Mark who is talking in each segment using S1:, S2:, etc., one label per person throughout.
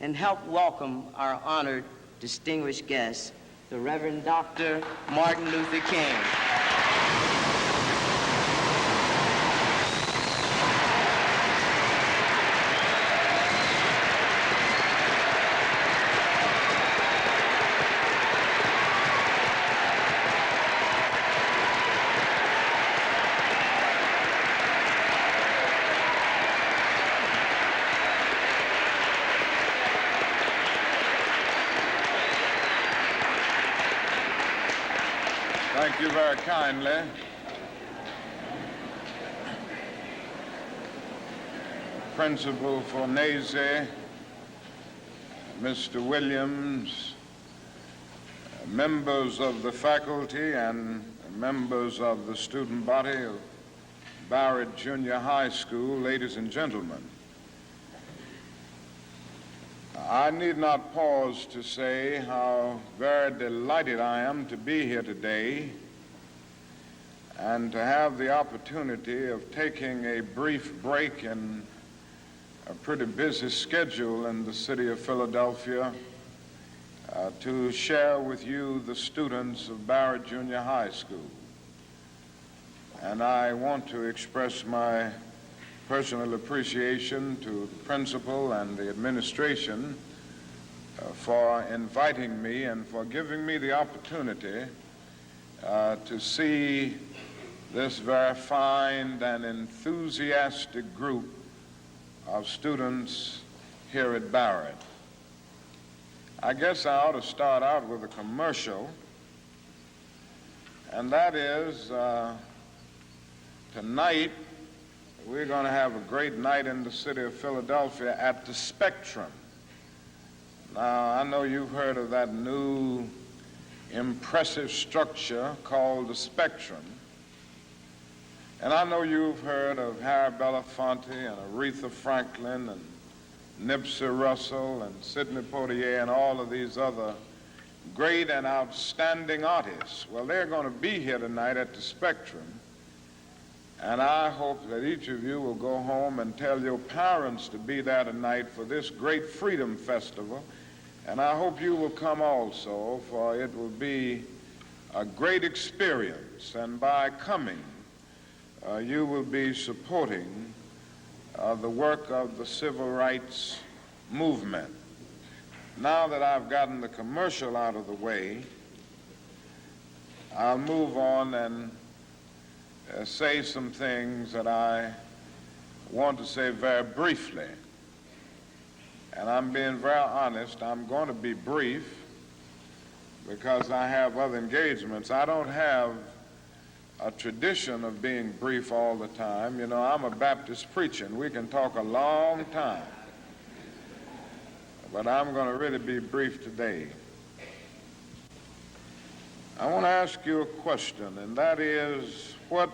S1: and help welcome our honored, distinguished guest, the Reverend Dr. Martin Luther King.
S2: Thank you very kindly. Principal Fornese, Mr. Williams, members of the faculty and members of the student body of Barratt Junior High School, ladies and gentlemen. I need not pause to say how very delighted I am to be here today and to have the opportunity of taking a brief break in a pretty busy schedule in the city of Philadelphia to share with you the students of Barratt Junior High School. And I want to express my personal appreciation to the principal and the administration for inviting me and for giving me the opportunity to see this very fine and enthusiastic group of students here at Barratt. I guess I ought to start out with a commercial, and that is tonight we're going to have a great night in the city of Philadelphia at the Spectrum. Now, I know you've heard of that new impressive structure called the Spectrum. And I know you've heard of Harry Belafonte and Aretha Franklin and Nipsey Russell and Sidney Poitier and all of these other great and outstanding artists. Well, they're going to be here tonight at the Spectrum. And I hope that each of you will go home and tell your parents to be there tonight for this great Freedom Festival. And I hope you will come also, for it will be a great experience. And by coming, you will be supporting the work of the civil rights movement. Now that I've gotten the commercial out of the way, I'll move on and say some things that I want to say very briefly. And I'm being very honest, I'm going to be brief because I have other engagements. I don't have a tradition of being brief all the time. You know, I'm a Baptist preacher, and we can talk a long time. But I'm going to really be brief today. I want to ask you a question, and that is, what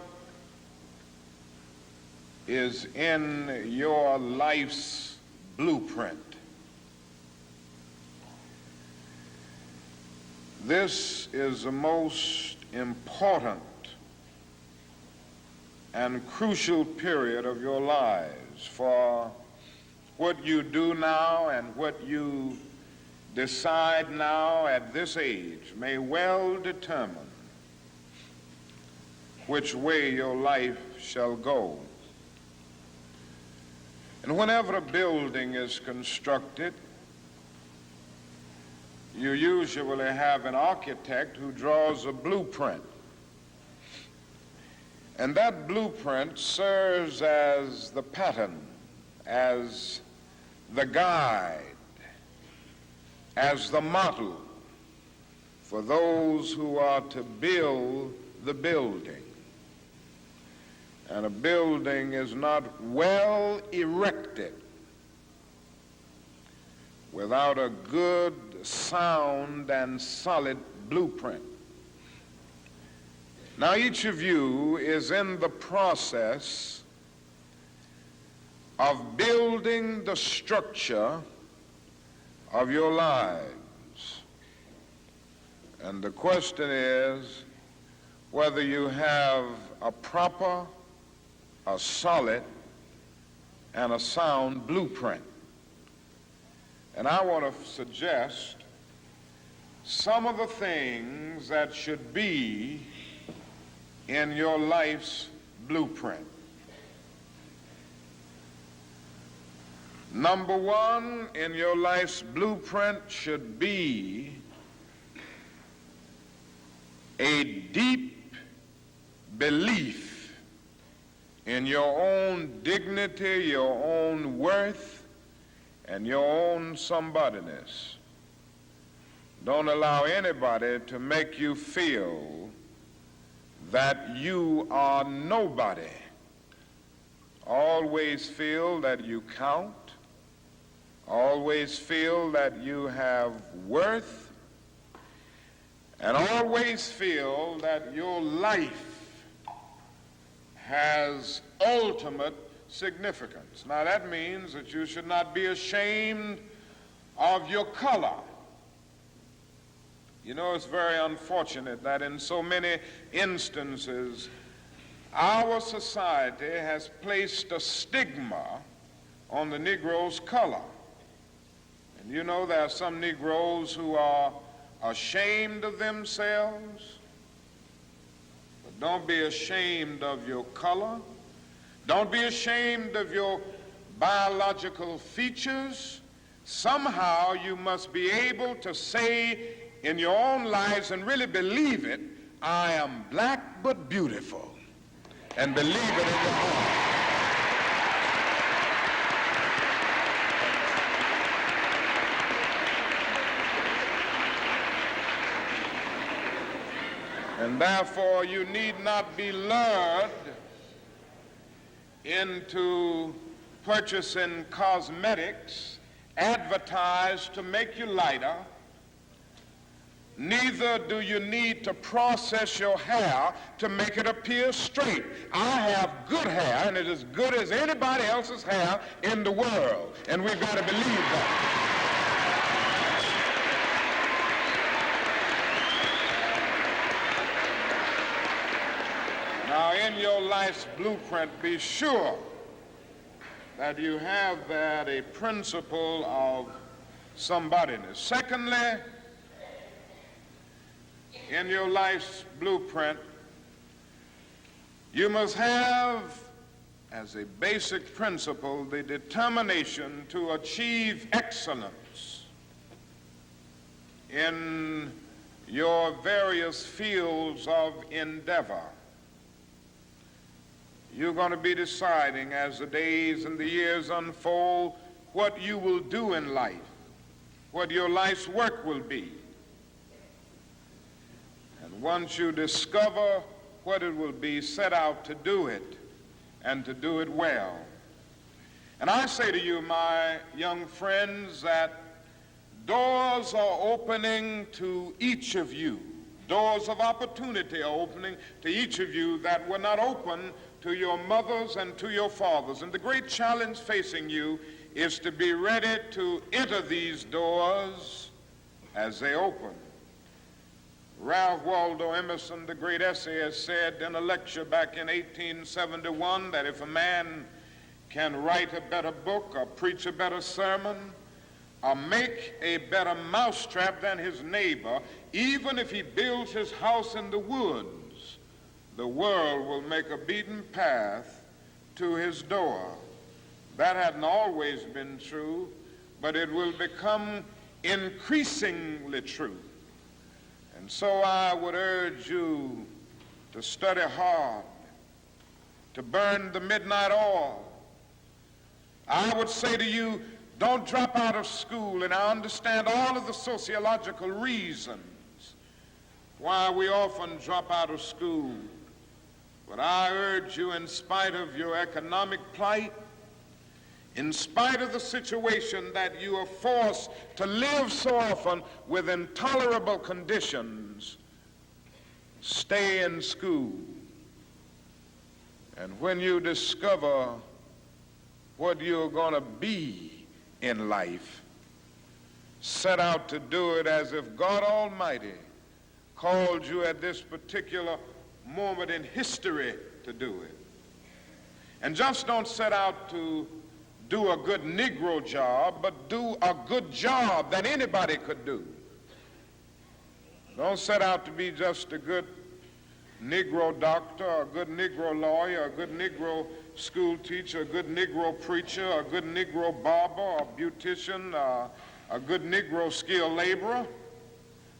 S2: is in your life's blueprint? This is the most important and crucial period of your lives, for what you do now and what you decide now at this age may well determine which way your life shall go. And whenever a building is constructed, you usually have an architect who draws a blueprint. And that blueprint serves as the pattern, as the guide, as the model for those who are to build the building. And a building is not well erected without a good, sound, and solid blueprint. Now, each of you is in the process of building the structure of your lives. And the question is whether you have a proper, a solid, and a sound blueprint. And I want to suggest some of the things that should be in your life's blueprint. Number one in your life's blueprint should be a deep belief in your own dignity, your own worth, and your own somebodyness. Don't allow anybody to make you feel that you are nobody. Always feel that you count. Always feel that you have worth. And always feel that your life has ultimate significance. Now that means that you should not be ashamed of your color. You know, it's very unfortunate that in so many instances our society has placed a stigma on the Negro's color. And you know, there are some Negroes who are ashamed of themselves. But don't be ashamed of your color. Don't be ashamed of your biological features. Somehow you must be able to say in your own lives and really believe it, I am black but beautiful. And believe it in your heart. And therefore you need not be lured into purchasing cosmetics advertised to make you lighter. Neither do you need to process your hair to make it appear straight. I have good hair, and it is as good as anybody else's hair in the world, and we've got to believe that. Now, in your life's blueprint, be sure that you have that a principle of somebodyness. Secondly, in your life's blueprint, you must have as a basic principle the determination to achieve excellence in your various fields of endeavor. You're going to be deciding as the days and the years unfold what you will do in life, what your life's work will be. And once you discover what it will be, set out to do it and to do it well. And I say to you, my young friends, that doors are opening to each of you. Doors of opportunity are opening to each of you that were not open to your mothers and to your fathers. And the great challenge facing you is to be ready to enter these doors as they open. Ralph Waldo Emerson, the great essayist, said in a lecture back in 1871 that if a man can write a better book or preach a better sermon or make a better mousetrap than his neighbor, even if he builds his house in the woods, the world will make a beaten path to his door. That hadn't always been true, but it will become increasingly true. And so I would urge you to study hard, to burn the midnight oil. I would say to you, don't drop out of school, and I understand all of the sociological reasons why we often drop out of school. But I urge you, in spite of your economic plight, in spite of the situation that you are forced to live so often with intolerable conditions, stay in school. And when you discover what you're going to be in life, set out to do it as if God Almighty called you at this particular moment in history to do it. And just don't set out to do a good Negro job, but do a good job that anybody could do. Don't set out to be just a good Negro doctor, a good Negro lawyer, a good Negro school teacher, a good Negro preacher, a good Negro barber, a beautician, a good Negro skilled laborer.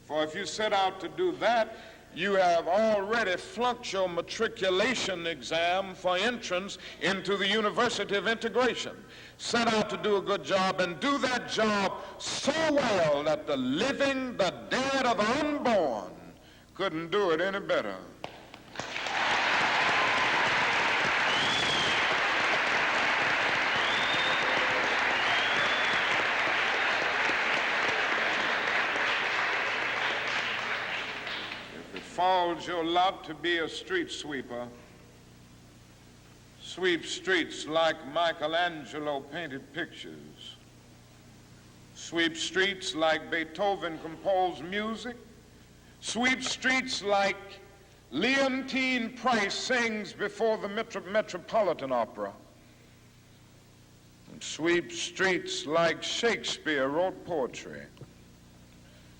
S2: For if you set out to do that, you have already flunked your matriculation exam for entrance into the University of Integration. Set out to do a good job and do that job so well that the living, the dead, or the unborn couldn't do it any better. If it falls your lot to be a street sweeper, sweep streets like Michelangelo painted pictures. Sweep streets like Beethoven composed music. Sweep streets like Leontine Price sings before the Metropolitan Opera. And sweep streets like Shakespeare wrote poetry.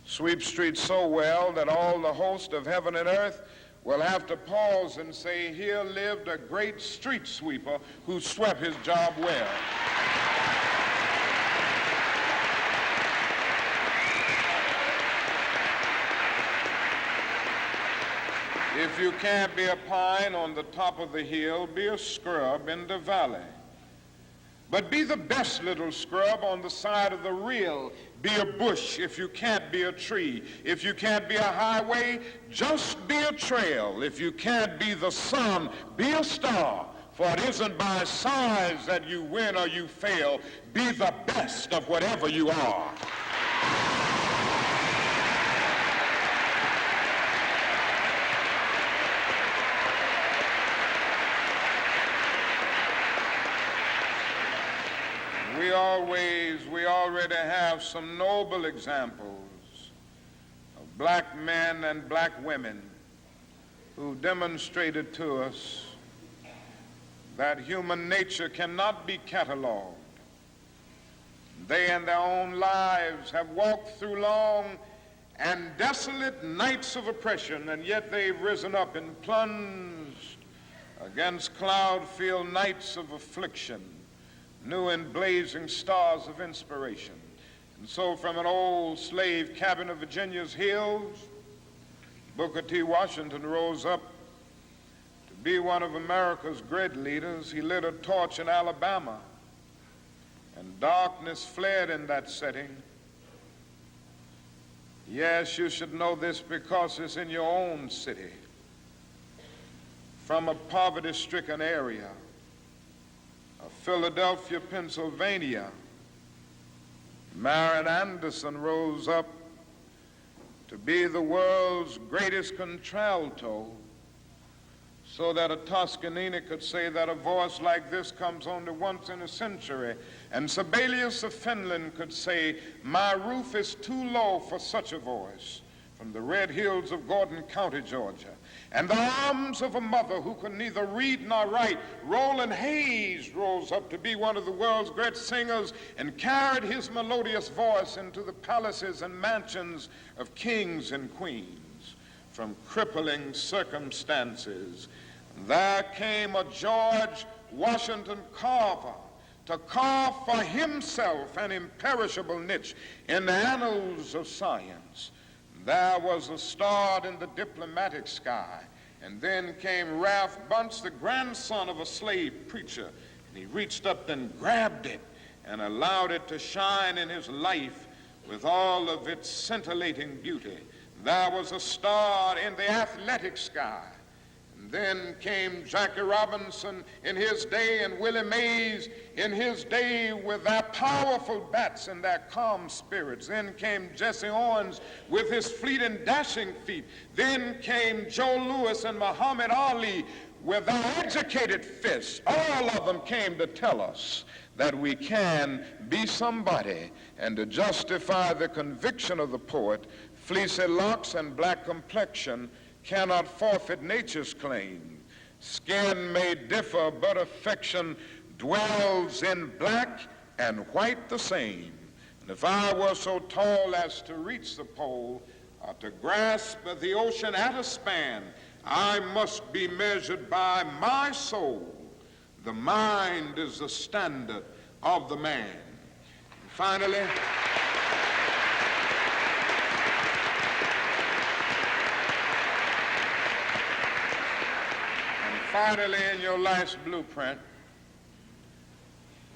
S2: Sweep streets so well that all the host of heaven and earth will have to pause and say, here lived a great street sweeper who swept his job well. If you can't be a pine on the top of the hill, be a scrub in the valley. But be the best little scrub on the side of the rill. Be a bush if you can't be a tree. If you can't be a highway, just be a trail. If you can't be the sun, be a star. For it isn't by size that you win or you fail. Be the best of whatever you are. We already have some noble examples of black men and black women who demonstrated to us that human nature cannot be cataloged. They in their own lives have walked through long and desolate nights of oppression, and yet they've risen up and plunged against cloud-filled nights of affliction, new and blazing stars of inspiration. And so from an old slave cabin of Virginia's hills, Booker T. Washington rose up to be one of America's great leaders. He lit a torch in Alabama, and darkness fled in that setting. Yes, you should know this because it's in your own city. From a poverty-stricken area of Philadelphia, Pennsylvania, Barratt Anderson rose up to be the world's greatest contralto, so that a Toscanini could say that a voice like this comes only once in a century. And Sibelius of Finland could say, my roof is too low for such a voice, from the red hills of Gordon County, Georgia. And the arms of a mother who could neither read nor write, Roland Hayes, rose up to be one of the world's great singers and carried his melodious voice into the palaces and mansions of kings and queens. From crippling circumstances, there came a George Washington Carver to carve for himself an imperishable niche in the annals of science. There was a star in the diplomatic sky, and then came Ralph Bunce, the grandson of a slave preacher, and he reached up and grabbed it and allowed it to shine in his life with all of its scintillating beauty. There was a star in the athletic sky. And then came Jackie Robinson in his day and Willie Mays in his day with their powerful bats and their calm spirits. Then came Jesse Owens with his fleet and dashing feet. Then came Joe Louis and Muhammad Ali with their educated fists. All of them came to tell us that we can be somebody, and to justify the conviction of the poet, fleecy locks and black complexion cannot forfeit nature's claim. Skin may differ, but affection dwells in black and white the same. And if I were so tall as to reach the pole, or to grasp the ocean at a span, I must be measured by my soul. The mind is the standard of the man. And finally, in your life's blueprint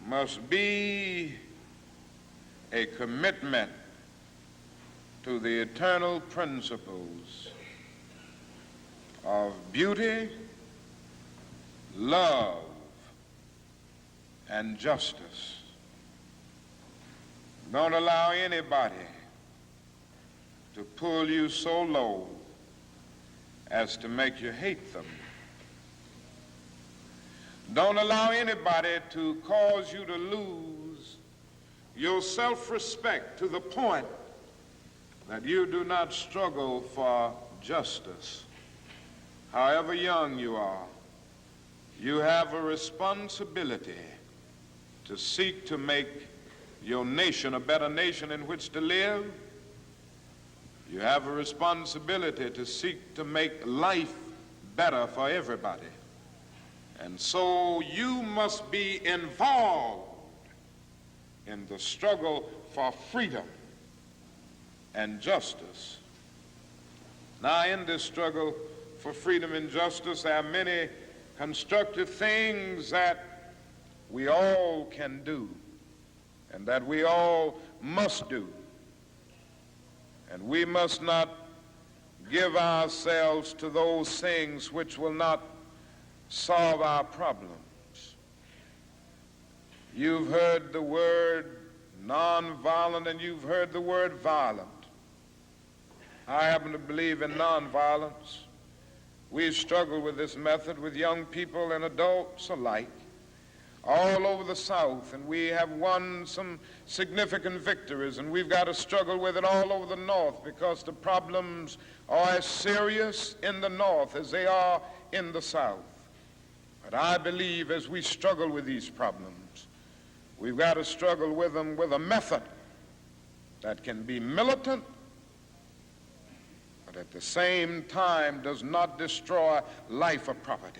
S2: must be a commitment to the eternal principles of beauty, love, and justice. Don't allow anybody to pull you so low as to make you hate them. Don't allow anybody to cause you to lose your self-respect to the point that you do not struggle for justice. However young you are, you have a responsibility to seek to make your nation a better nation in which to live. You have a responsibility to seek to make life better for everybody. And so you must be involved in the struggle for freedom and justice. Now, in this struggle for freedom and justice, there are many constructive things that we all can do and that we all must do. And we must not give ourselves to those things which will not solve our problems. You've heard the word nonviolent and you've heard the word violent. I happen to believe in nonviolence. We've struggled with this method with young people and adults alike all over the South, and we have won some significant victories, and we've got to struggle with it all over the North because the problems are as serious in the North as they are in the South. But I believe as we struggle with these problems, we've got to struggle with them with a method that can be militant, but at the same time does not destroy life or property.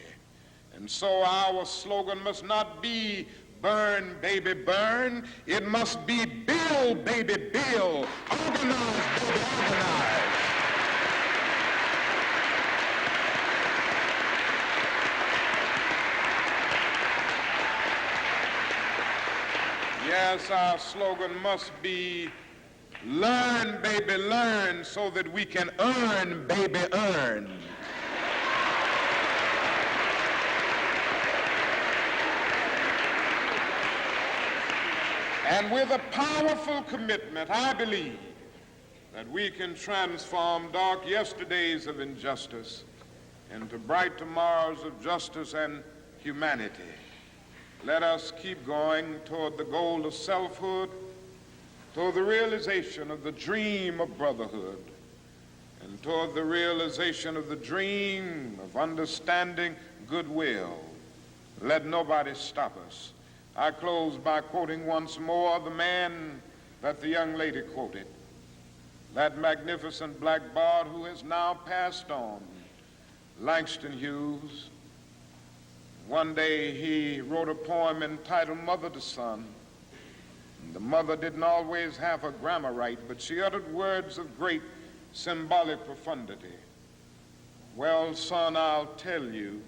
S2: And so our slogan must not be burn, baby, burn. It must be build, baby, build. Organize, baby, organize. Yes, our slogan must be learn, baby, learn, so that we can earn, baby, earn. And with a powerful commitment, I believe that we can transform dark yesterdays of injustice into bright tomorrows of justice and humanity. Let us keep going toward the goal of selfhood, toward the realization of the dream of brotherhood, and toward the realization of the dream of understanding goodwill. Let nobody stop us. I close by quoting once more the man that the young lady quoted, that magnificent black bard who has now passed on, Langston Hughes. One day he wrote a poem entitled Mother to Son. And the mother didn't always have her grammar right, but she uttered words of great symbolic profundity. Well, son, I'll tell you,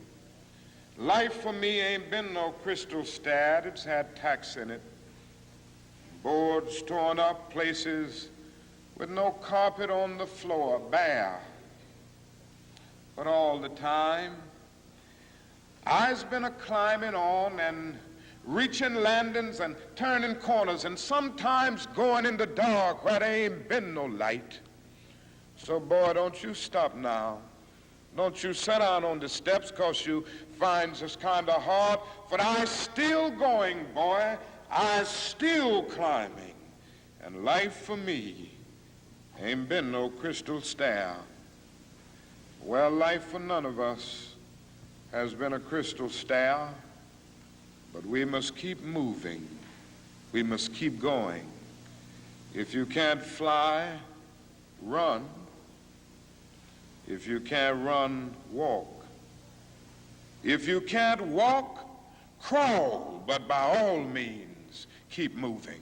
S2: life for me ain't been no crystal stad. It's had tacks in it, boards torn up, places with no carpet on the floor, bare. But all the time, I's been a-climbing on and reaching landings and turning corners and sometimes going in the dark where there ain't been no light. So, boy, don't you stop now. Don't you sit down on the steps 'cause you find this kind of hard. But I's still going, boy. I's still climbing. And life for me ain't been no crystal stair. Well, life for none of us has been a crystal stair, But we must keep moving. We must keep going. If you can't fly, run. If you can't run, walk. If you can't walk, crawl. But by all means, keep moving.